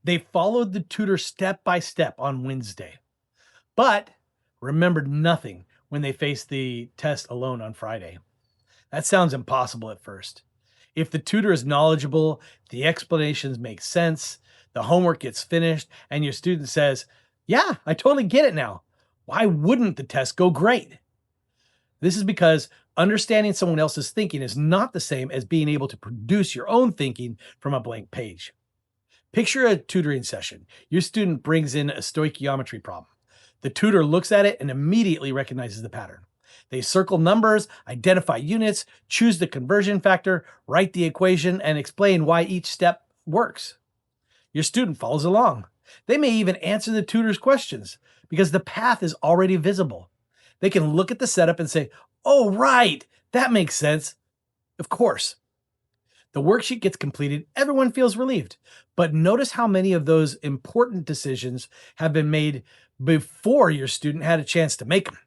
They followed the tutor step by step on Wednesday, but remembered nothing when they faced the test alone on Friday. That sounds impossible at first. If the tutor is knowledgeable, the explanations make sense, the homework gets finished, and your student says, "Yeah, I totally get it now," why wouldn't the test go great? This is because understanding someone else's thinking is not the same as being able to produce your own thinking from a blank page. Picture a tutoring session. Your student brings in a stoichiometry problem. The tutor looks at it and immediately recognizes the pattern. They circle numbers, identify units, choose the conversion factor, write the equation, and explain why each step works. Your student follows along. They may even answer the tutor's questions because the path is already visible. They can look at the setup and say, "Oh, right, that makes sense." Of course, the worksheet gets completed, everyone feels relieved. But notice how many of those important decisions have been made before your student had a chance to make them.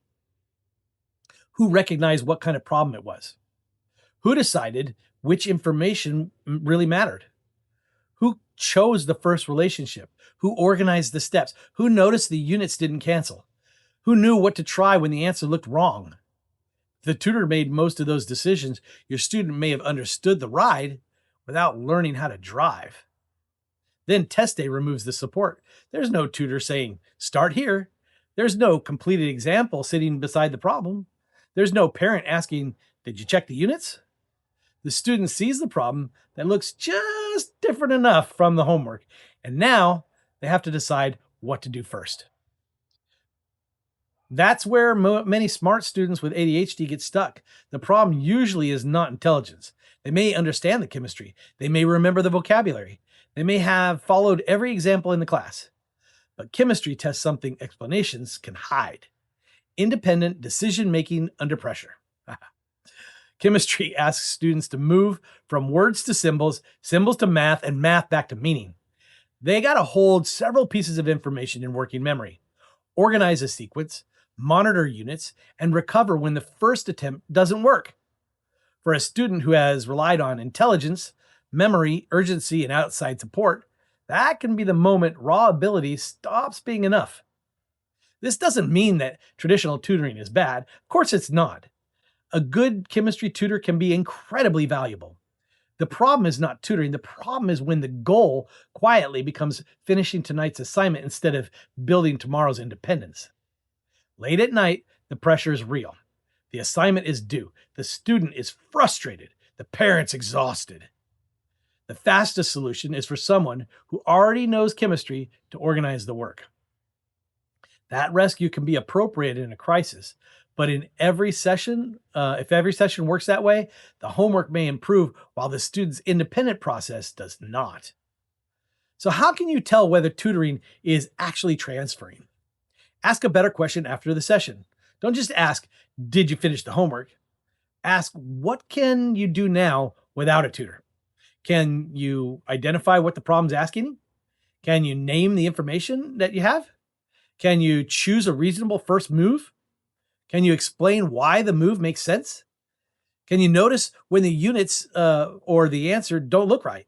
Who recognized what kind of problem it was? Who decided which information really mattered? Who chose the first relationship? Who organized the steps? Who noticed the units didn't cancel? Who knew what to try when the answer looked wrong? The tutor made most of those decisions. Your student may have understood the ride without learning how to drive. Then test day removes the support. There's no tutor saying, "Start here." There's no completed example sitting beside the problem. There's no parent asking, "Did you check the units?" The student sees the problem that looks just different enough from the homework, and now they have to decide what to do first. That's where many smart students with ADHD get stuck. The problem usually is not intelligence. They may understand the chemistry. They may remember the vocabulary. They may have followed every example in the class. But chemistry tests something explanations can hide: independent decision making under pressure. Chemistry asks students to move from words to symbols, symbols to math, and math back to meaning. They got to hold several pieces of information in working memory, organize a sequence, monitor units, and recover when the first attempt doesn't work. For a student who has relied on intelligence, memory, urgency, and outside support, that can be the moment raw ability stops being enough. This doesn't mean that traditional tutoring is bad. Of course it's not. A good chemistry tutor can be incredibly valuable. The problem is not tutoring. The problem is when the goal quietly becomes finishing tonight's assignment instead of building tomorrow's independence. Late at night, the pressure is real. The assignment is due. The student is frustrated. The parent's exhausted. The fastest solution is for someone who already knows chemistry to organize the work. That rescue can be appropriate in a crisis, but in every session, if every session works that way, the homework may improve while the student's independent process does not. So how can you tell whether tutoring is actually transferring? Ask a better question after the session. Don't just ask, "Did you finish the homework?" Ask, "What can you do now without a tutor?" Can you identify what the problem's asking? Can you name the information that you have? Can you choose a reasonable first move? Can you explain why the move makes sense? Can you notice when the units or the answer don't look right?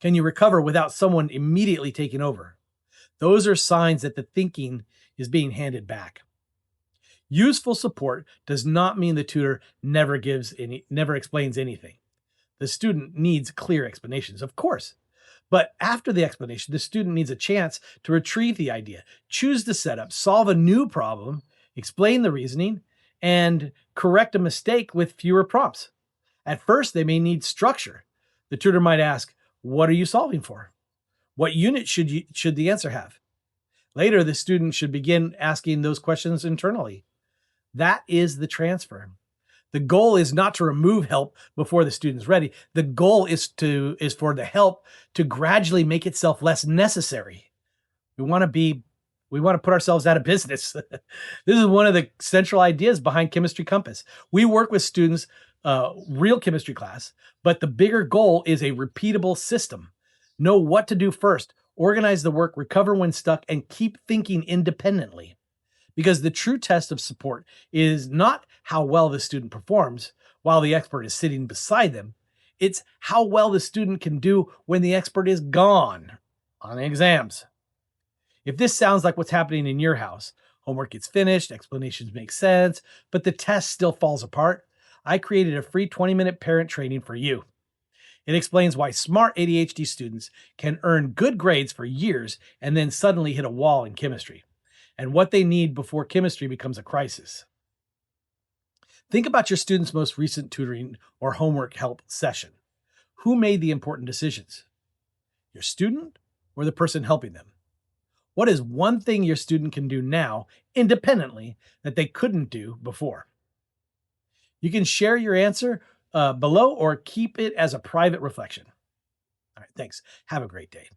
Can you recover without someone immediately taking over? Those are signs that the thinking is being handed back. Useful support does not mean the tutor never explains anything. The student needs clear explanations, of course. But after the explanation, the student needs a chance to retrieve the idea, choose the setup, solve a new problem, explain the reasoning, and correct a mistake with fewer prompts. At first, they may need structure. The tutor might ask, "What are you solving for? What unit should the answer have?" Later, the student should begin asking those questions internally. That is the transfer. The goal is not to remove help before the student's ready. The goal is for the help to gradually make itself less necessary. We want to put ourselves out of business. This is one of the central ideas behind Chemistry Compass. We work with students, real chemistry class, but the bigger goal is a repeatable system. Know what to do first, organize the work, recover when stuck, and keep thinking independently. Because the true test of support is not how well the student performs while the expert is sitting beside them. It's how well the student can do when the expert is gone. on exams. If this sounds like what's happening in your house, homework gets finished, explanations make sense, but the test still falls apart, I created a free 20-minute parent training for you. It explains why smart ADHD students can earn good grades for years and then suddenly hit a wall in chemistry, and what they need before chemistry becomes a crisis. Think about your student's most recent tutoring or homework help session. Who made the important decisions? Your student or the person helping them? What is one thing your student can do now independently that they couldn't do before? You can share your answer below or keep it as a private reflection. All right, thanks. Have a great day.